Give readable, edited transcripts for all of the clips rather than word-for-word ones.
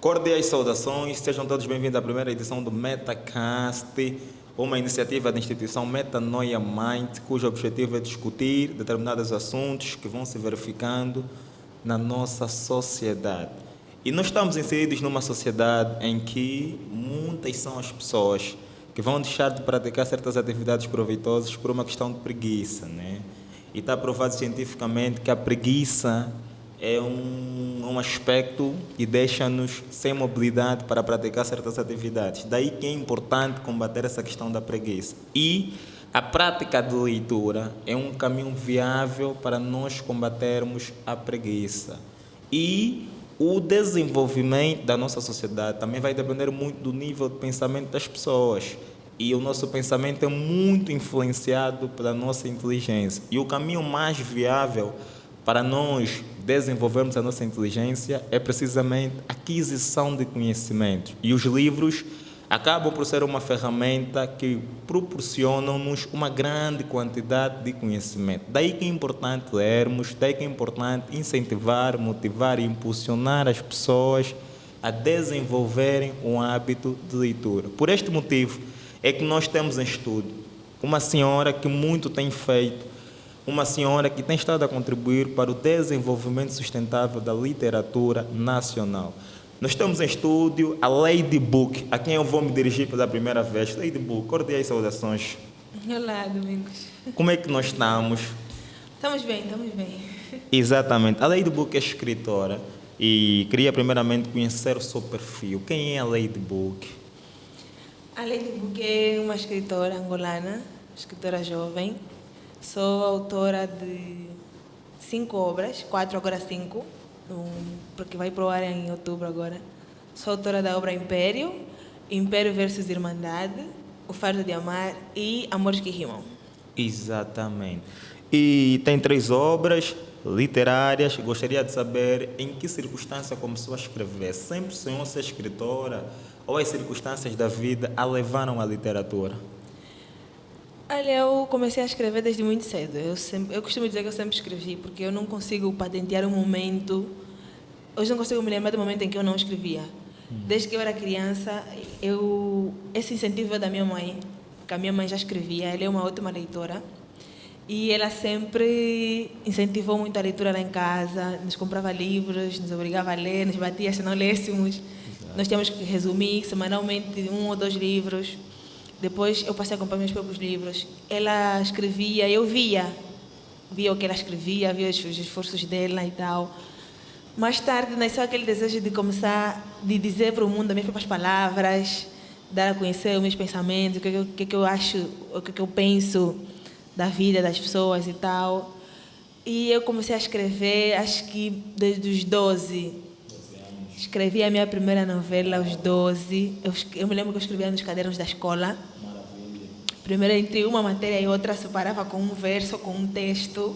Cordiais saudações, sejam todos bem-vindos à primeira edição do MetaCast, uma iniciativa da instituição Metanoia Mind, cujo objetivo é discutir determinados assuntos que vão se verificando na nossa sociedade. E nós estamos inseridos numa sociedade em que muitas são as pessoas que vão deixar de praticar certas atividades proveitosas por uma questão de preguiça, né? E está provado cientificamente que a preguiça é um aspecto que deixa-nos sem mobilidade para praticar certas atividades. Daí que é importante combater essa questão da preguiça. E a prática de leitura é um caminho viável para nós combatermos a preguiça. E o desenvolvimento da nossa sociedade também vai depender muito do nível de pensamento das pessoas. E o nosso pensamento é muito influenciado pela nossa inteligência. E o caminho mais viável para nós desenvolvermos a nossa inteligência é precisamente a aquisição de conhecimentos. E os livros acabam por ser uma ferramenta que proporcionam-nos uma grande quantidade de conhecimento. Daí que é importante lermos, daí que é importante incentivar, motivar e impulsionar as pessoas a desenvolverem um hábito de leitura. Por este motivo é que nós temos em estudo uma senhora que muito tem feito, uma senhora que tem estado a contribuir para o desenvolvimento sustentável da literatura nacional. Nós temos em estúdio a Lady Book, a quem eu vou me dirigir pela primeira vez. Lady Book, cordiais saudações. Olá, Domingos. Como é que nós estamos? Estamos bem, estamos bem. Exatamente. A Lady Book é escritora e queria primeiramente conhecer o seu perfil. Quem é a Lady Book? A Lady Book é uma escritora angolana, escritora jovem. Sou autora de 5 obras, 4 agora 5, porque vai para o ar em outubro agora. Sou autora da obra Império, Império versus Irmandade, O Fardo de Amar e Amores que Rimam. Exatamente. E tem 3 obras literárias. Gostaria de saber em que circunstância começou a escrever. Sempre sonhou ser escritora ou as circunstâncias da vida a levaram à literatura? Olha, eu comecei a escrever desde muito cedo. Eu costumo dizer que eu sempre escrevi, porque eu não consigo patentear um momento. Hoje não consigo me lembrar do momento em que eu não escrevia. Desde que eu era criança, esse incentivo é da minha mãe, porque a minha mãe já escrevia, ela é uma ótima leitora. E ela sempre incentivou muito a leitura lá em casa, nos comprava livros, nos obrigava a ler, nos batia se não lêssemos. Exato. Nós tínhamos que resumir semanalmente 1 ou 2 livros. Depois eu passei a comprar meus próprios livros. Ela escrevia, eu via o que ela escrevia, via os esforços dela e tal. Mais tarde nasceu aquele desejo de começar, de dizer para o mundo as minhas próprias palavras, dar a conhecer os meus pensamentos, o que eu acho, o que eu penso da vida das pessoas e tal. E eu comecei a escrever, acho que desde os 12. Escrevi a minha primeira novela aos 12. Eu me lembro que eu escrevia nos cadernos da escola. Maravilha. Primeiro, entre uma matéria e outra, separava com um verso, com um texto.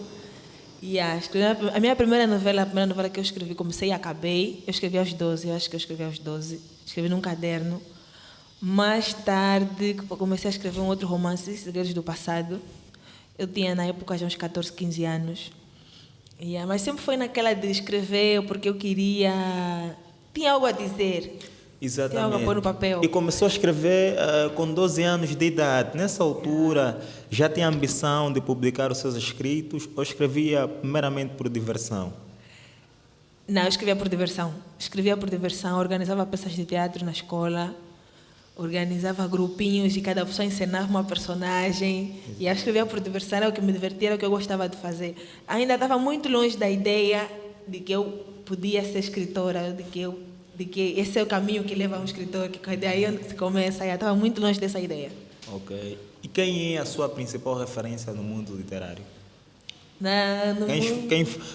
E a minha primeira novela que eu escrevi, comecei e acabei. Eu escrevi aos 12, eu acho que eu escrevi aos 12. Escrevi num caderno. Mais tarde, comecei a escrever um outro romance, Segredos do Passado. Eu tinha, na época, já uns 14, 15 anos. Mas sempre foi naquela de escrever, porque eu queria... Tinha algo a dizer. Exatamente. Tinha algo a pôr no papel. E começou a escrever com 12 anos de idade. Nessa altura, já tinha a ambição de publicar os seus escritos ou escrevia meramente por diversão? Não, eu escrevia por diversão. Escrevia por diversão, organizava peças de teatro na escola, organizava grupinhos e cada pessoa encenava uma personagem. E eu escrevia por diversão, era o que me divertia, era o que eu gostava de fazer. Ainda estava muito longe da ideia de que eu podia ser escritora, de que esse é o caminho que leva a um escritor, que daí se começa, eu estava muito longe dessa ideia. Ok. E quem é a sua principal referência no mundo literário?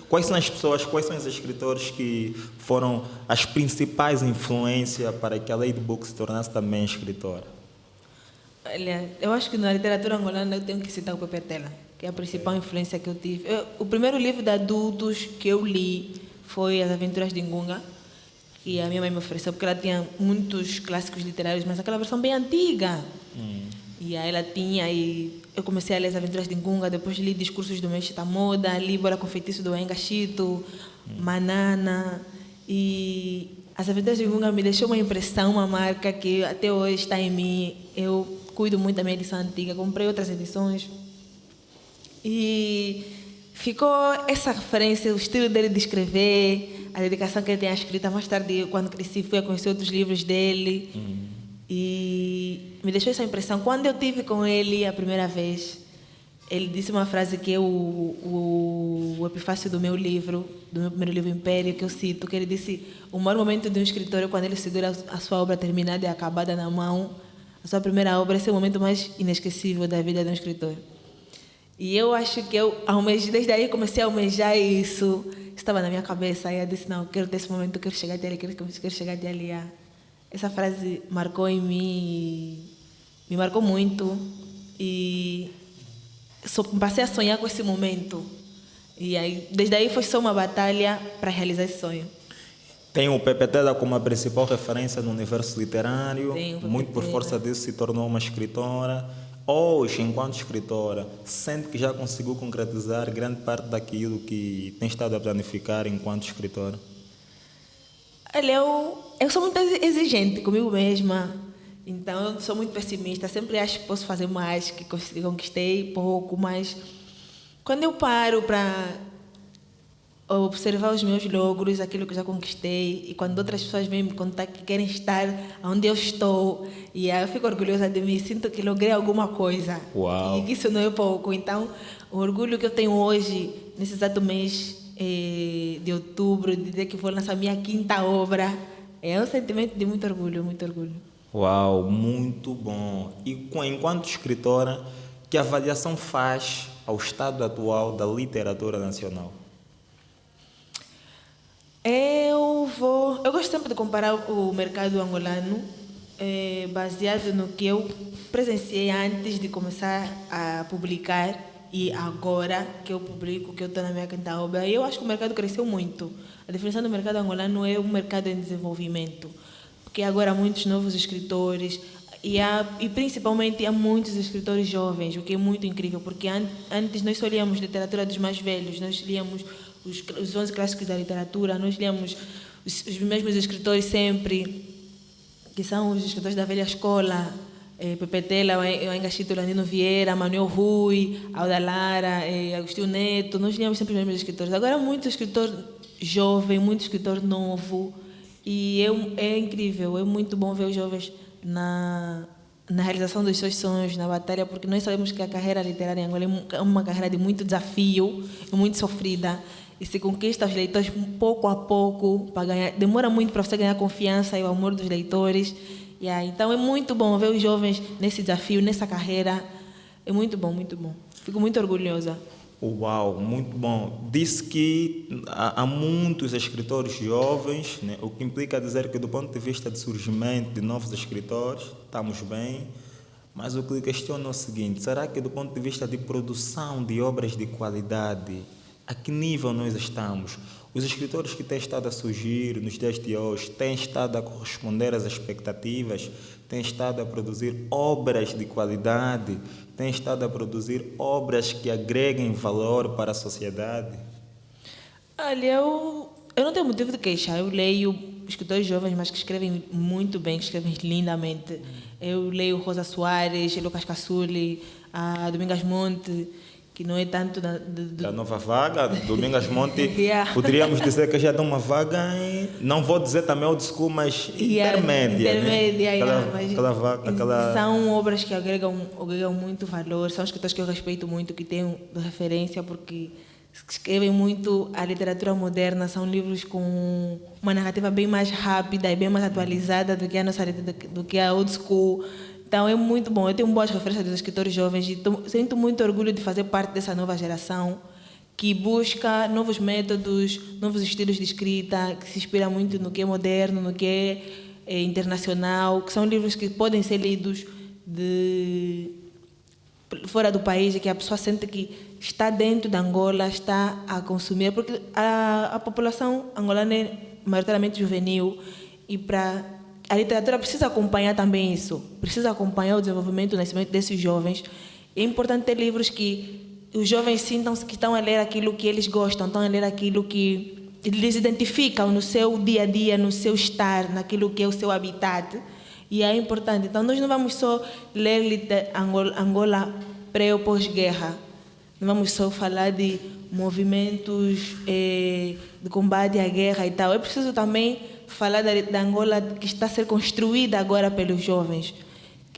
Quais são as pessoas, quais são os escritores que foram as principais influências para que a Lady Book se tornasse também escritora? Olha, eu acho que na literatura angolana eu tenho que citar o Pepe Tela, que é a principal influência que eu tive. O primeiro livro de adultos que eu li foi As Aventuras de Ngunga, que a minha mãe me ofereceu, porque ela tinha muitos clássicos literários, mas aquela versão bem antiga. E aí ela tinha, e eu comecei a ler As Aventuras de Ngunga, depois li Discursos do Mestre Tamoda, li Bora com Feitiço do Enga Chito, Manana, e As Aventuras de Gunga me deixou uma impressão, uma marca que até hoje está em mim. Eu cuido muito da minha edição antiga, comprei outras edições. E ficou essa referência, o estilo dele de escrever, a dedicação que ele tem à escrita. Mais tarde, quando cresci, fui a conhecer outros livros dele. E me deixou essa impressão. Quando eu tive com ele a primeira vez, ele disse uma frase que é o epifácio do meu livro, do meu primeiro livro, Império, que eu cito, que ele disse: o maior momento de um escritor é quando ele segura a sua obra terminada e acabada na mão. A sua primeira obra, esse é o momento mais inesquecível da vida de um escritor. E eu acho que eu almejei, desde aí comecei a almejar isso. Estava na minha cabeça, e eu disse: não, quero ter esse momento, quero chegar até ali, quero chegar até ali. Essa frase marcou em mim, me marcou muito. E passei a sonhar com esse momento. E aí, desde aí foi só uma batalha para realizar esse sonho. Tem o PPT como a principal referência no universo literário. Muito por força disso se tornou uma escritora. Hoje, enquanto escritora, sente que já conseguiu concretizar grande parte daquilo que tem estado a planificar enquanto escritora? Olha, eu sou muito exigente comigo mesma. Então, eu sou muito pessimista. Sempre acho que posso fazer mais, que conquistei pouco. Mas quando eu paro para observar os meus logros, aquilo que eu já conquistei, e quando outras pessoas vêm me contar que querem estar onde eu estou, e eu fico orgulhosa de mim, sinto que logrei alguma coisa. Uau. E que isso não é pouco. Então, o orgulho que eu tenho hoje, nesse exato mês de outubro, de dizer que vou lançar minha 5ª obra, é um sentimento de muito orgulho, muito orgulho. Uau, muito bom. E enquanto escritora, que avaliação faz ao estado atual da literatura nacional? Eu gosto sempre de comparar o mercado angolano baseado no que eu presenciei antes de começar a publicar e agora que eu publico, que eu estou na minha 5ª obra. E eu acho que o mercado cresceu muito. A definição do mercado angolano é um mercado em desenvolvimento, porque agora há muitos novos escritores e principalmente há muitos escritores jovens, o que é muito incrível, porque antes nós só líamos literatura dos mais velhos, nós líamos os 11 clássicos da literatura, nós líamos os mesmos escritores sempre, que são os escritores da velha escola, Pepe Tela, o Engachito Landino Vieira, Manuel Rui, Alda Lara, Agostinho Neto, nós líamos sempre os mesmos escritores. Agora há muito escritor jovem, muito escritor novo, e é incrível, é muito bom ver os jovens na realização dos seus sonhos, na batalha, porque nós sabemos que a carreira literária em Angola é uma carreira de muito desafio, muito sofrida, e se conquista os leitores pouco a pouco, para ganhar, demora muito para você ganhar confiança e o amor dos leitores. Então é muito bom ver os jovens nesse desafio, nessa carreira. É muito bom, muito bom. Fico muito orgulhosa. Uau, muito bom. Disse que há muitos escritores jovens, né? O que implica dizer que do ponto de vista de surgimento de novos escritores, estamos bem, mas o que lhe questiono é o seguinte: será que do ponto de vista de produção de obras de qualidade, a que nível nós estamos? Os escritores que têm estado a surgir nos dias de hoje têm estado a corresponder às expectativas, têm estado a produzir obras de qualidade, têm estado a produzir obras que agreguem valor para a sociedade? Olha, eu não tenho motivo de queixa. Eu leio escritores jovens, mas que escrevem muito bem, que escrevem lindamente. Eu leio Rosa Soares, Lucas Cassuli, a Domingas Monte, que não é tanto da nova vaga, Domingas Monte, poderíamos dizer que já dá uma vaga, não vou dizer também old school, mas intermédia, né? São obras que agregam muito valor, são escritores que eu respeito muito, que tenho de referência, porque escrevem muito a literatura moderna, são livros com uma narrativa bem mais rápida e bem mais atualizada do que a old school. Então é muito bom, eu tenho boas referências dos escritores jovens e sinto muito orgulho de fazer parte dessa nova geração que busca novos métodos, novos estilos de escrita, que se inspira muito no que é moderno, no que é internacional, que são livros que podem ser lidos fora do país e que a pessoa sente que está dentro da Angola, está a consumir, porque a população angolana é maioritariamente juvenil e a literatura precisa acompanhar também isso, precisa acompanhar o desenvolvimento e o nascimento desses jovens. É importante ter livros que os jovens sintam que estão a ler aquilo que eles gostam, estão a ler aquilo que lhes identificam no seu dia a dia, no seu estar, naquilo que é o seu habitat. E é importante. Então, nós não vamos só ler Angola pré ou pós-guerra. Não vamos só falar de movimentos de combate à guerra e tal. É preciso também falar da Angola que está a ser construída agora pelos jovens.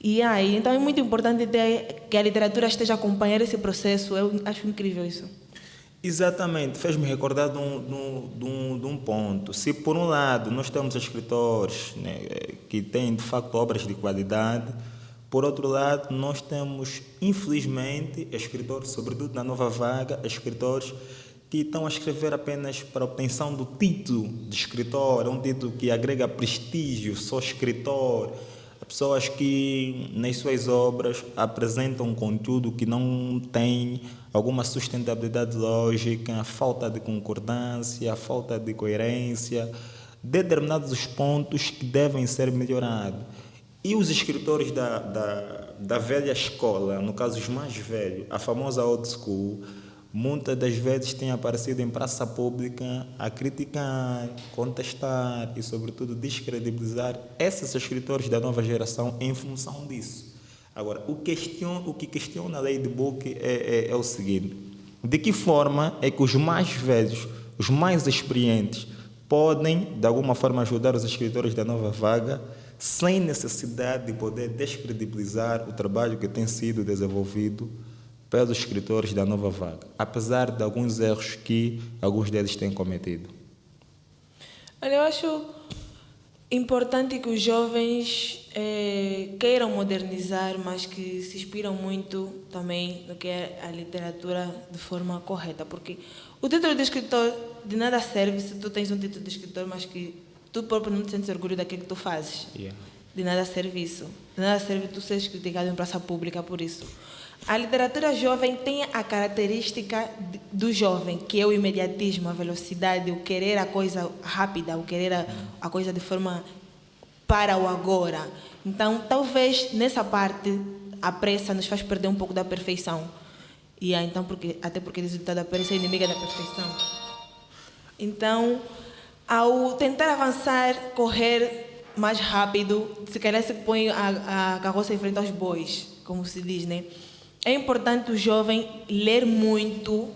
E aí, então é muito importante que a literatura esteja a acompanhar esse processo. Eu acho incrível isso. Exatamente, fez-me recordar de um ponto. Se por um lado nós temos escritores, né, que têm de facto obras de qualidade, por outro lado nós temos, infelizmente, escritores, sobretudo na nova vaga, escritores que estão a escrever apenas para a obtenção do título de escritor, é um título que agrega prestígio, sou escritor. Pessoas que nas suas obras apresentam um conteúdo que não tem alguma sustentabilidade lógica, a falta de concordância, a falta de coerência, determinados pontos que devem ser melhorados. E os escritores da velha escola, no caso os mais velhos, a famosa old school, muitas das vezes têm aparecido em praça pública a criticar, contestar e, sobretudo, descredibilizar esses escritores da nova geração em função disso. Agora, o que questiona a Lady Book é o seguinte: de que forma é que os mais velhos, os mais experientes, podem, de alguma forma, ajudar os escritores da nova vaga sem necessidade de poder descredibilizar o trabalho que tem sido desenvolvido pelos escritores da nova vaga, apesar de alguns erros que alguns deles têm cometido? Olha, eu acho importante que os jovens queiram modernizar, mas que se inspiram muito também no que é a literatura de forma correta, porque o título de escritor de nada serve se tu tens um título de escritor, mas que tu próprio não te sentes orgulho daquilo que tu fazes. Yeah. De nada serve isso. De nada serve tu seres criticado em praça pública por isso. A literatura jovem tem a característica do jovem, que é o imediatismo, a velocidade, o querer a coisa rápida, o querer a coisa de forma para o agora. Então, talvez nessa parte a pressa nos faz perder um pouco da perfeição. E então, até porque diz o ditado, a pressa é inimiga da perfeição. Então, ao tentar avançar, correr mais rápido, se calhar se põe a carroça em frente aos bois, como se diz, né? É importante o jovem ler muito,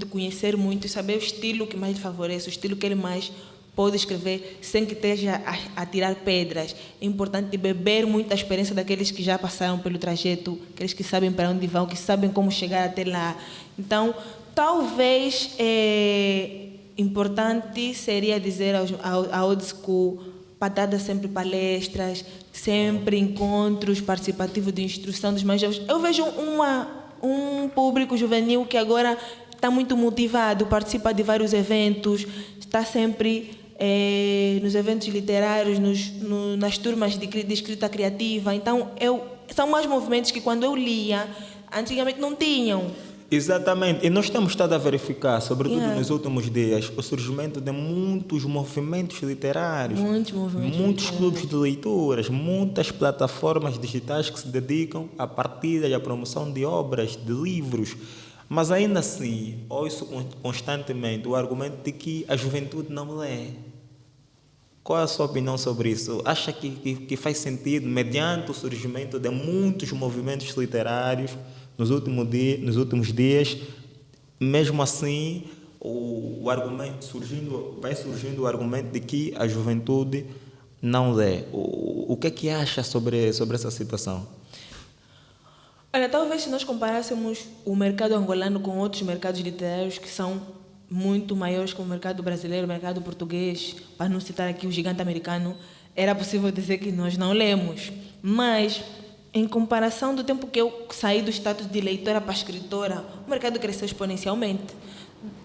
conhecer muito e saber o estilo que mais lhe favorece, o estilo que ele mais pode escrever sem que esteja a tirar pedras. É importante beber muito da experiência daqueles que já passaram pelo trajeto, aqueles que sabem para onde vão, que sabem como chegar até lá. Então, talvez importante seria dizer ao old school, para dar sempre palestras, sempre encontros participativos de instrução dos mais jovens. Eu vejo um público juvenil que agora está muito motivado, participa de vários eventos, está sempre nos eventos literários, nas turmas de escrita criativa. Então, são mais movimentos que quando eu lia, antigamente não tinham. Exatamente, e nós temos estado a verificar, sobretudo nos últimos dias, o surgimento de muitos movimentos literários, muitos clubes de leituras, muitas plataformas digitais que se dedicam à partilha e à promoção de obras, de livros. Mas ainda assim, ouço constantemente o argumento de que a juventude não lê. Qual é a sua opinião sobre isso? Acha que faz sentido, mediante o surgimento de muitos movimentos literários, nos últimos dias, mesmo assim, vai surgindo o argumento de que a juventude não lê. O que é que acha sobre essa situação? Olha, talvez se nós comparássemos o mercado angolano com outros mercados literários que são muito maiores que o mercado brasileiro, o mercado português, para não citar aqui o gigante americano, era possível dizer que nós não lemos. Mas, em comparação do tempo que eu saí do status de leitora para escritora, o mercado cresceu exponencialmente.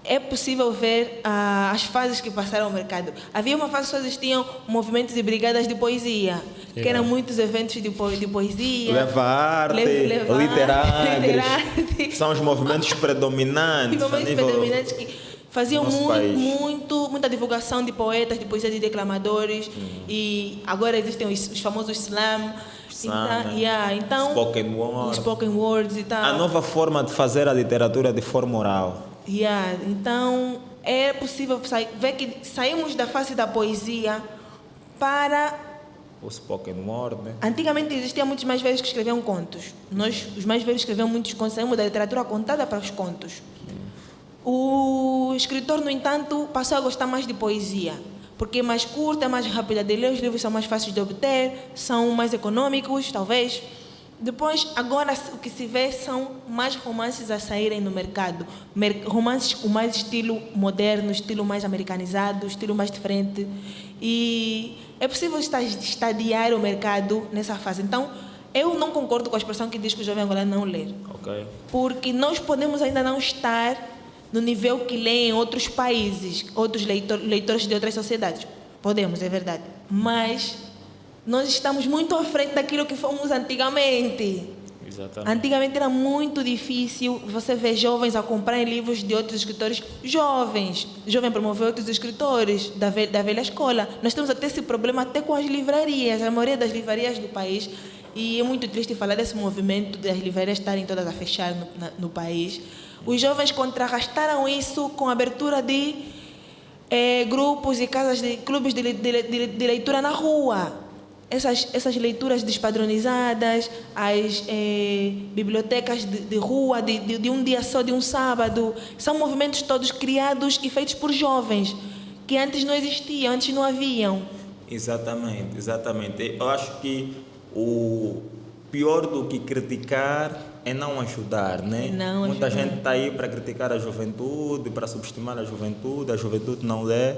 É possível ver as fases que passaram ao mercado. Havia uma fase que só existiam movimentos e brigadas de poesia, que eram muitos eventos de poesia. Leva arte, literários, são os movimentos predominantes. Que faziam muita divulgação de poetas, de poesias e declamadores. E agora existem os famosos slam. Então, spoken words e tal. A nova forma de fazer a literatura de forma oral. Então, é possível ver que saímos da fase da poesia para... O spoken word, né? Antigamente existiam muitos mais velhos que escreviam contos. Nós, os mais velhos, escreviam muitos contos. Saímos da literatura contada para os contos. O escritor, no entanto, passou a gostar mais de poesia, porque é mais curta, é mais rápida de ler, os livros são mais fáceis de obter, são mais econômicos, talvez. Depois, agora, o que se vê são mais romances a saírem no mercado. Romances com mais estilo moderno, estilo mais americanizado, estilo mais diferente. E é possível estadiar o mercado nessa fase. Então, eu não concordo com a expressão que diz que o jovem agora não lê. Ok. Porque nós podemos ainda não estar no nível que lê em outros países, outros leitores de outras sociedades. Podemos, é verdade. Mas nós estamos muito à frente daquilo que fomos antigamente. Exatamente. Antigamente era muito difícil você ver jovens a comprarem livros de outros escritores jovens. Jovem promover outros escritores da velha escola. Nós temos até esse problema até com as livrarias, a maioria das livrarias do país. E é muito triste falar desse movimento das livrarias estarem todas a fechar no país. Os jovens contrarrestaram isso com a abertura de grupos e casas de clubes de leitura na rua. Essas leituras despadronizadas, as bibliotecas de rua, de um dia só, de um sábado, são movimentos todos criados e feitos por jovens, que antes não existiam, antes não haviam. Exatamente, exatamente. Eu acho que o pior do que criticar é não ajudar, né? Muita gente está aí para criticar a juventude, para subestimar a juventude não lê,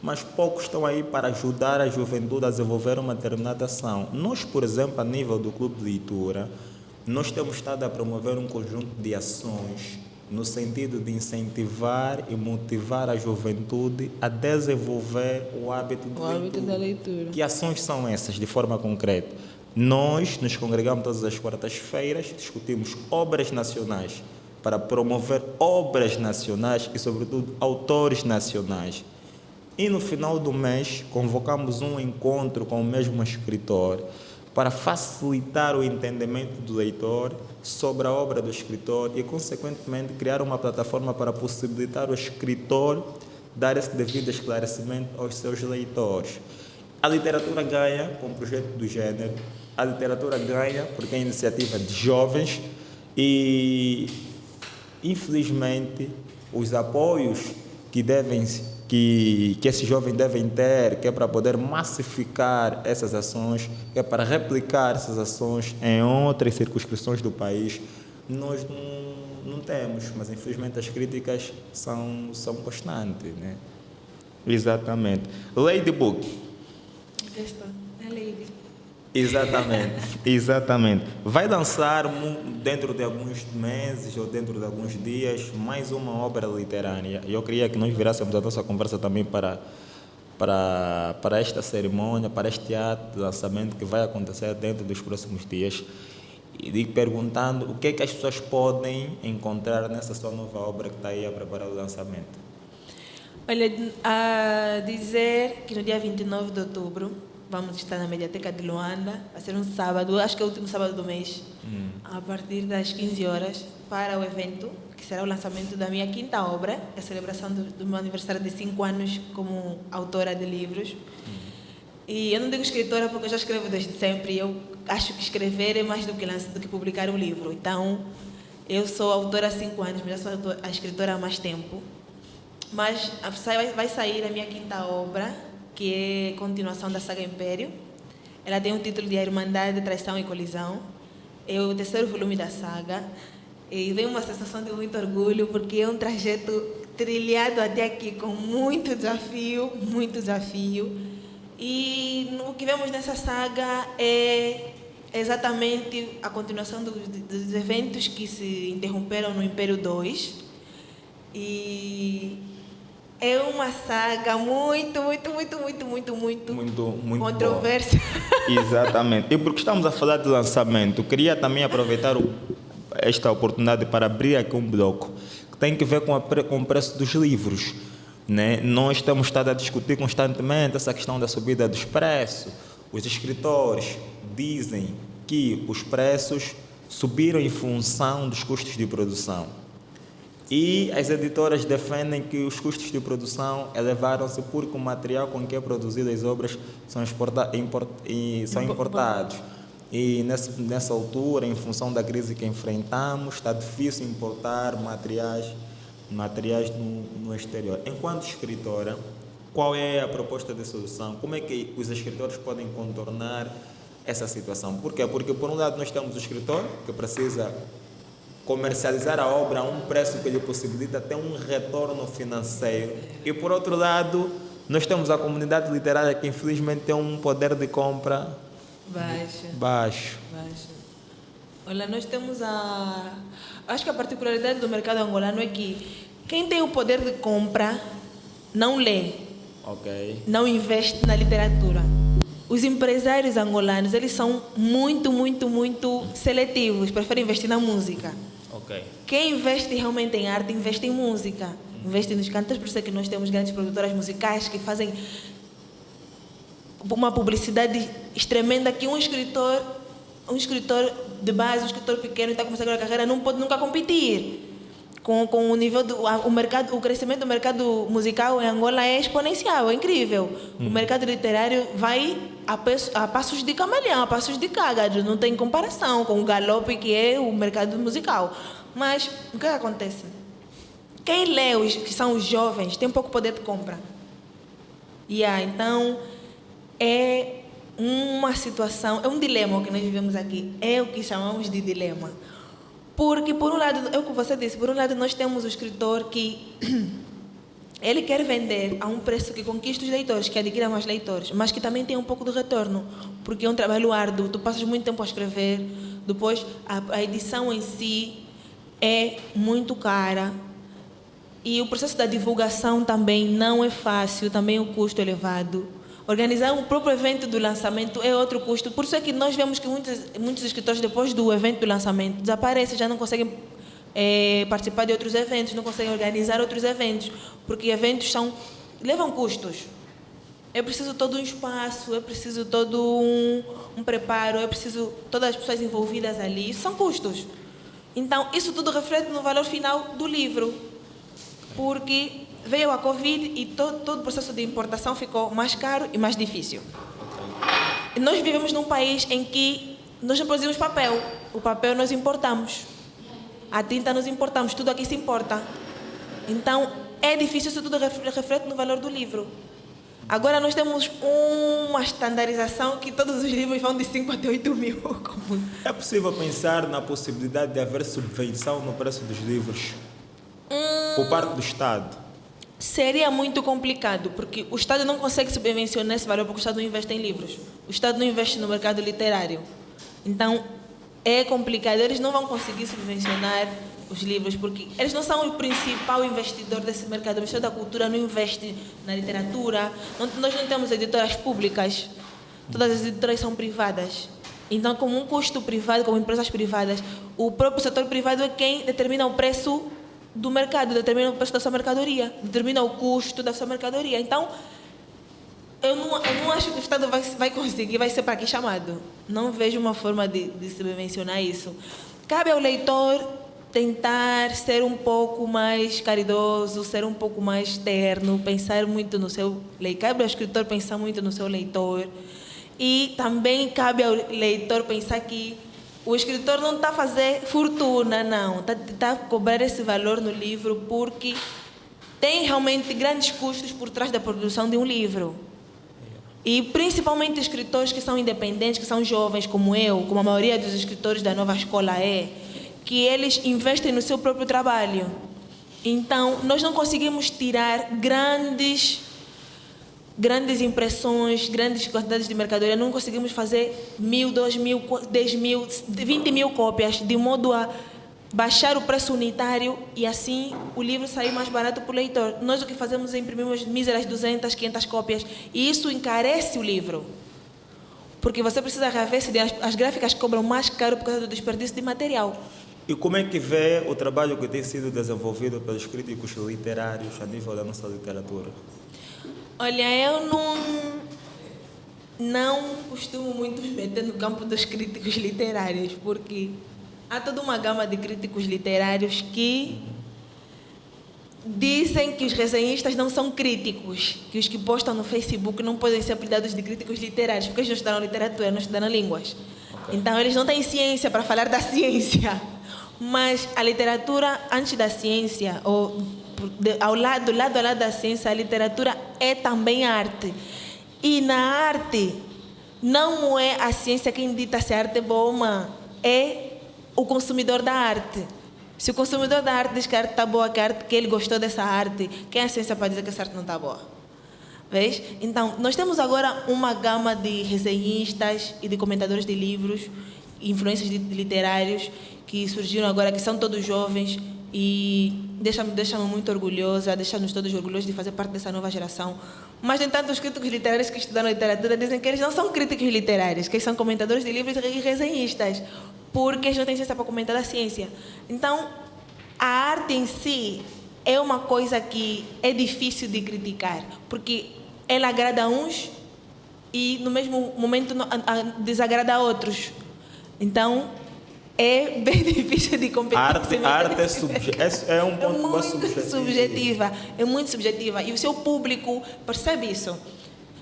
mas poucos estão aí para ajudar a juventude a desenvolver uma determinada ação. Nós, por exemplo, a nível do Clube de Leitura, nós temos estado a promover um conjunto de ações no sentido de incentivar e motivar a juventude a desenvolver o hábito da leitura. Que ações são essas, de forma concreta? Nós nos congregamos todas as quartas-feiras, discutimos obras nacionais para promover obras nacionais e, sobretudo, autores nacionais. E no final do mês convocamos um encontro com o mesmo escritor para facilitar o entendimento do leitor sobre a obra do escritor e, consequentemente, criar uma plataforma para possibilitar o escritor dar esse devido esclarecimento aos seus leitores. A literatura ganha com o projeto do gênero, a literatura ganha porque é iniciativa de jovens e, infelizmente, os apoios que esses jovens devem ter, que é para poder massificar essas ações, que é para replicar essas ações em outras circunscrições do país, nós não temos, mas infelizmente as críticas são constantes, né? Exatamente. Ladybug. É Lady. Exatamente. Vai lançar dentro de alguns meses ou dentro de alguns dias mais uma obra literária. Eu queria que nós virássemos a nossa conversa também para esta cerimônia, para este ato de lançamento que vai acontecer dentro dos próximos dias. E perguntando o que é que as pessoas podem encontrar nessa sua nova obra que está aí a preparar o lançamento. Olha, a dizer que no dia 29 de outubro vamos estar na Mediateca de Luanda, vai ser um sábado, acho que é o último sábado do mês, a partir das 15 horas, para o evento, que será o lançamento da minha quinta obra, a celebração do meu aniversário de 5 anos como autora de livros. E eu não digo escritora porque eu já escrevo desde sempre, eu acho que escrever é mais do que publicar um livro. Então, eu sou autora há 5 anos, mas já sou a escritora há mais tempo. Mas vai sair a minha quinta obra, que é continuação da saga Império. Ela tem o título de A Irmandade, Traição e Colisão. É o terceiro volume da saga. E vem uma sensação de muito orgulho, porque é um trajeto trilhado até aqui com muito desafio. E o que vemos nessa saga é exatamente a continuação dos eventos que se interromperam no Império II. E é uma saga muito controversa. Exatamente. E porque estamos a falar de lançamento, queria também aproveitar esta oportunidade para abrir aqui um bloco que tem que ver com o preço dos livros, né? Nós temos estado a discutir constantemente essa questão da subida dos preços. Os escritores dizem que os preços subiram em função dos custos de produção. E as editoras defendem que os custos de produção elevaram-se porque o material com que é produzido as obras são, são importados. E nessa altura, em função da crise que enfrentamos, está difícil importar materiais no exterior. Enquanto escritora, qual é a proposta de solução? Como é que os escritores podem contornar essa situação? Por quê? Porque, por um lado, nós temos o escritor, que precisa comercializar a obra a um preço que lhe possibilita ter um retorno financeiro. E, por outro lado, nós temos a comunidade literária que, infelizmente, tem um poder de compra baixo. Olha, nós temos acho que a particularidade do mercado angolano é que quem tem o poder de compra não lê, não investe na literatura. Os empresários angolanos, eles são muito seletivos, preferem investir na música. Quem investe realmente em arte, investe em música, investe nos cantores, por isso é que nós temos grandes produtoras musicais que fazem uma publicidade tremenda que um escritor de base, um escritor pequeno que está começando a carreira não pode nunca competir. Com o nível o crescimento do mercado musical em Angola é exponencial, é incrível. O mercado literário vai a passos de camaleão, a passos de cágado, não tem comparação com o galope que é o mercado musical. Mas o que acontece? Quem lê, que são os jovens, tem pouco poder de compra. Então é uma situação, é um dilema que nós vivemos aqui, é o que chamamos de dilema. Porque, por um lado, é o que você disse, por um lado nós temos o escritor que ele quer vender a um preço que conquista os leitores, que adquira mais leitores, mas que também tem um pouco de retorno, porque é um trabalho árduo, tu passas muito tempo a escrever, depois a edição em si é muito cara, e o processo da divulgação também não é fácil, também o custo é elevado. Organizar o próprio evento do lançamento é outro custo. Por isso é que nós vemos que muitos escritores, depois do evento do lançamento, desaparecem, já não conseguem participar de outros eventos, não conseguem organizar outros eventos, porque eventos levam custos. É preciso todo um espaço, é preciso todo um preparo, é preciso todas as pessoas envolvidas ali. Isso são custos. Então, isso tudo reflete no valor final do livro, porque veio a Covid e todo o processo de importação ficou mais caro e mais difícil. Nós vivemos num país em que nós não produzimos papel. O papel nós importamos. A tinta nós importamos. Tudo aqui se importa. Então, é difícil, isso tudo reflete no valor do livro. Agora nós temos uma estandarização que todos os livros vão de 5 até 8 mil. É possível pensar na possibilidade de haver subvenção no preço dos livros por parte do Estado? Seria muito complicado, porque o Estado não consegue subvencionar esse valor porque o Estado não investe em livros. O Estado não investe no mercado literário. Então, é complicado. Eles não vão conseguir subvencionar os livros, porque eles não são o principal investidor desse mercado. O Ministério da Cultura não investe na literatura. Nós não temos editoras públicas. Todas as editoras são privadas. Então, como um custo privado, como empresas privadas, o próprio setor privado é quem determina o preço do mercado, determina o preço da sua mercadoria, determina o custo da sua mercadoria. Então, eu não acho que o Estado vai conseguir, vai ser para aqui chamado. Não vejo uma forma de subvencionar isso. Cabe ao leitor tentar ser um pouco mais caridoso, ser um pouco mais terno, pensar muito no seu leitor. Cabe ao escritor pensar muito no seu leitor. E também cabe ao leitor pensar que o escritor não está a fazer fortuna, não. Está a cobrar esse valor no livro porque tem realmente grandes custos por trás da produção de um livro. E principalmente escritores que são independentes, que são jovens como eu, como a maioria dos escritores da nova escola que eles investem no seu próprio trabalho. Então, nós não conseguimos tirar grandes impressões, grandes quantidades de mercadoria, não conseguimos fazer 1.000, 2.000, 10.000, 20.000 cópias, de modo a baixar o preço unitário e assim o livro sair mais barato para o leitor. Nós o que fazemos é imprimimos míseras 200, 500 cópias e isso encarece o livro. Porque você precisa rever se as gráficas cobram mais caro por causa do desperdício de material. E como é que vê o trabalho que tem sido desenvolvido pelos críticos literários a nível da nossa literatura? Olha, eu não costumo muito me meter no campo dos críticos literários, porque há toda uma gama de críticos literários que Dizem que os resenhistas não são críticos, que os que postam no Facebook não podem ser apelidados de críticos literários, porque eles não estudaram literatura, não estudaram línguas. Okay. Então, eles não têm ciência para falar da ciência. Mas a literatura, antes da ciência, ou ao lado da ciência, a literatura é também arte. E na arte, não é a ciência quem dita se a arte é boa ou má, é o consumidor da arte. Se o consumidor da arte diz que a arte está boa, que ele gostou dessa arte, quem é a ciência para dizer que essa arte não está boa? Vês? Então, nós temos agora uma gama de resenhistas e de comentadores de livros, influências literários, que surgiram agora, que são todos jovens, e deixa-me muito orgulhosa, deixa-nos todos orgulhosos de fazer parte dessa nova geração. Mas, no entanto, os críticos literários que estudaram literatura dizem que eles não são críticos literários, que eles são comentadores de livros e resenhistas, porque eles não têm ciência para comentar a ciência. Então, a arte em si é uma coisa que é difícil de criticar, porque ela agrada a uns e, no mesmo momento, desagrada a outros. Então, é bem difícil de competir. A arte é um ponto muito subjetiva. É muito subjetiva. E o seu público percebe isso.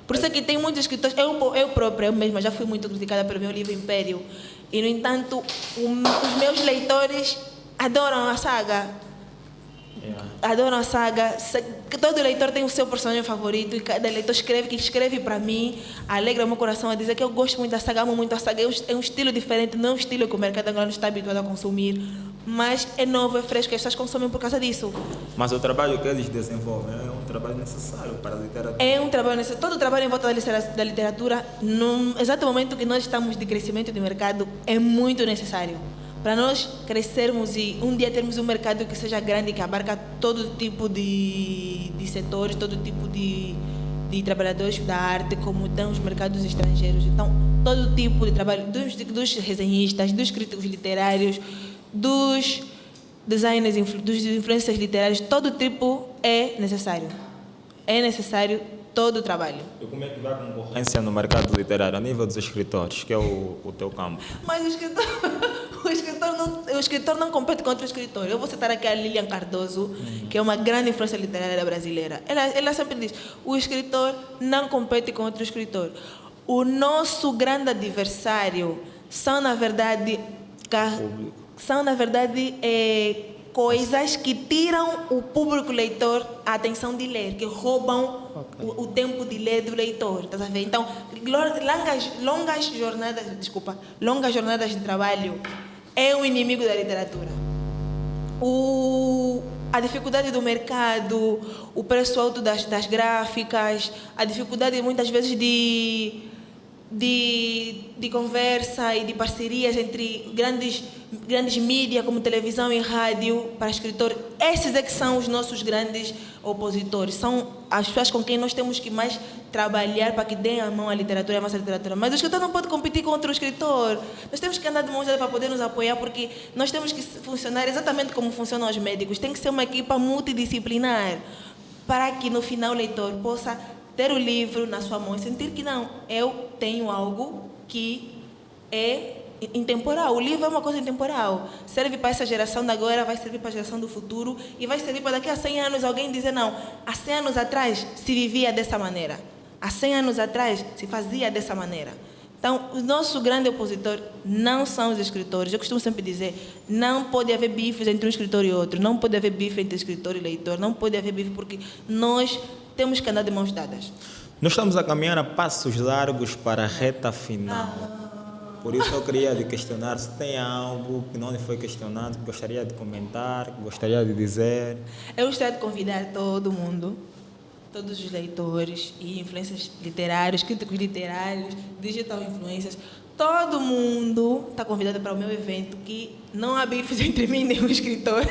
Por isso é que tem muitos escritores. Eu mesma já fui muito criticada pelo meu livro Império. E, no entanto, os meus leitores adoram a saga. Adoram a saga. Todo leitor tem o seu personagem favorito e cada leitor escreve para mim, alegra o meu coração a dizer que eu gosto muito da saga, amo muito a saga. É um estilo diferente, não é um estilo que o mercado angolano está habituado a consumir, mas é novo, é fresco, as pessoas consomem por causa disso. Mas o trabalho que eles desenvolvem é um trabalho necessário para a literatura. É um trabalho necessário. Todo o trabalho em volta da literatura, no exato momento que nós estamos de crescimento de mercado, é muito necessário. Para nós crescermos e um dia termos um mercado que seja grande, que abarca todo tipo de setores, todo tipo de trabalhadores da arte, como estão os mercados estrangeiros. Então, todo tipo de trabalho, dos resenhistas, dos críticos literários, dos designers, dos influencers literários, todo tipo é necessário. É necessário todo o trabalho. E como é que vai a concorrência no mercado literário, a nível dos escritores, que é o teu campo? Mas o escritor não compete contra o escritor. Eu vou citar aqui a Lilian Cardoso, que é uma grande influência literária brasileira. Ela sempre diz, o escritor não compete contra o escritor. O nosso grande adversário são, na verdade, coisas que tiram o público leitor a atenção de ler, que roubam o tempo de ler do leitor. Tá a ver? Então, longas jornadas de trabalho é o inimigo da literatura. A dificuldade do mercado, o preço alto das gráficas, a dificuldade muitas vezes de conversa e de parcerias entre grandes mídias como televisão e rádio para escritor. Esses é que são os nossos grandes opositores. São as pessoas com quem nós temos que mais trabalhar para que deem a mão à literatura, à nossa literatura. Mas o escritor não pode competir contra o escritor. Nós temos que andar de mãos dadas para poder nos apoiar, porque nós temos que funcionar exatamente como funcionam os médicos. Tem que ser uma equipa multidisciplinar para que no final o leitor possa ter o livro na sua mão e sentir que não, eu tenho algo que é intemporal. O livro é uma coisa intemporal. Serve para essa geração de agora, vai servir para a geração do futuro e vai servir para daqui a 100 anos alguém dizer não, há 100 anos atrás se vivia dessa maneira. Há 100 anos atrás se fazia dessa maneira. Então, o nosso grande opositor não são os escritores. Eu costumo sempre dizer, não pode haver bifes entre um escritor e outro, não pode haver bife entre escritor e leitor, não pode haver bife porque nós temos que andar de mãos dadas. Nós estamos a caminhar a passos largos para a reta final. Por isso eu queria lhe questionar se tem algo que não lhe foi questionado, que gostaria de comentar, que gostaria de dizer. Eu gostaria de convidar todo mundo, todos os leitores e influencers literários, críticos literários, digital influencers, todo mundo está convidado para o meu evento, que não há bifes entre mim e nenhum escritor.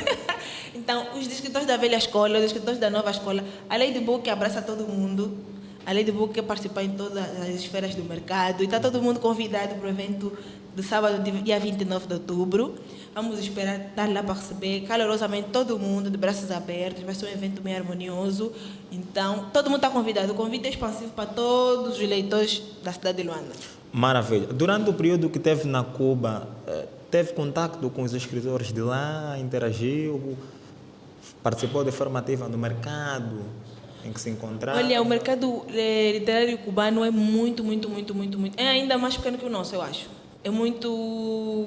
Então, os escritores da velha escola, os escritores da nova escola, a Lady Book abraça todo mundo. A Lady Book quer participar em todas as esferas do mercado e está todo mundo convidado para o evento do sábado, dia 29 de outubro. Vamos esperar estar lá para receber calorosamente todo mundo, de braços abertos. Vai ser um evento bem harmonioso. Então, todo mundo está convidado. O convite é expansivo para todos os leitores da cidade de Luanda. Maravilha. Durante o período que teve na Cuba, teve contato com os escritores de lá, interagiu? Participou de forma ativa no mercado em que se encontrava? Olha, o mercado literário cubano é muito. É ainda mais pequeno que o nosso, eu acho. É muito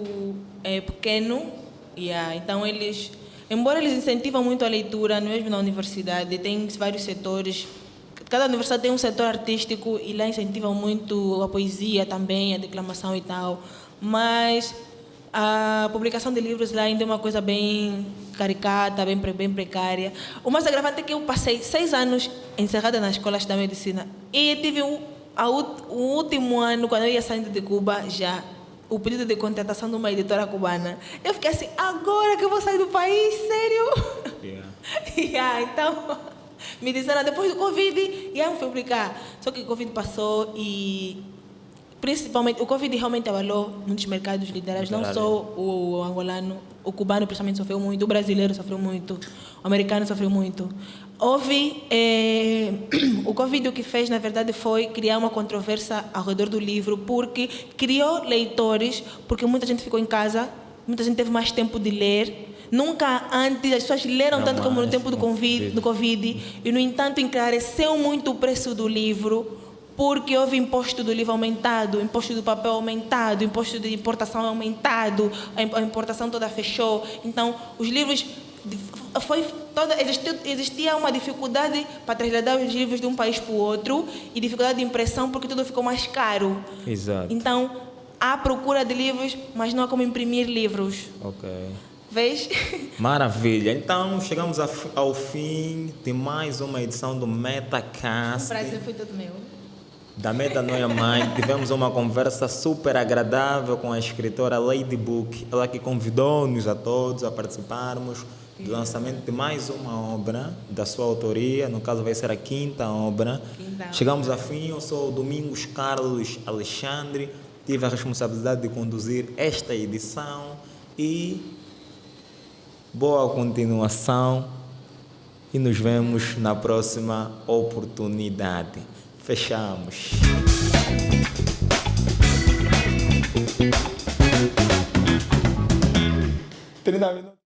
pequeno. Então, embora eles incentivam muito a leitura, mesmo na universidade, tem vários setores. Cada universidade tem um setor artístico e lá incentivam muito a poesia também, a declamação e tal. Mas a publicação de livros lá ainda é uma coisa bem caricata, bem precária. O mais agravante é que eu passei 6 anos encerrada nas escolas da medicina e tive o último ano, quando eu ia saindo de Cuba, já o pedido de contratação de uma editora cubana. Eu fiquei assim, agora que eu vou sair do país, sério? Então, me disseram depois do Covid, vamos publicar. Só que o Covid passou e, principalmente, o Covid realmente abalou muitos mercados literários, não só o angolano, o cubano principalmente sofreu muito, o brasileiro sofreu muito, o americano sofreu muito. O Covid o que fez, na verdade, foi criar uma controvérsia ao redor do livro, porque criou leitores, porque muita gente ficou em casa, muita gente teve mais tempo de ler. Nunca antes as pessoas leram tanto como no tempo do Covid, e, no entanto, encareceu muito o preço do livro, porque houve imposto do livro aumentado, imposto do papel aumentado, imposto de importação aumentado, a importação toda fechou. Então, os livros... existia uma dificuldade para trasladar os livros de um país para o outro e dificuldade de impressão porque tudo ficou mais caro. Exato. Então, há procura de livros, mas não há como imprimir livros. Ok. Vês? Maravilha. Então, chegamos ao fim de mais uma edição do Metacast. O prazer foi todo meu. Da Metanoia Mind. Tivemos uma conversa super agradável com a escritora Lady Book. Ela que convidou-nos a todos a participarmos do lançamento de mais uma obra da sua autoria. No caso, vai ser a 5ª obra. Chegamos ao fim. Eu sou o Domingos Carlos Alexandre. Tive a responsabilidade de conduzir esta edição e boa continuação e nos vemos na próxima oportunidade. Fechamos. 30 minutos.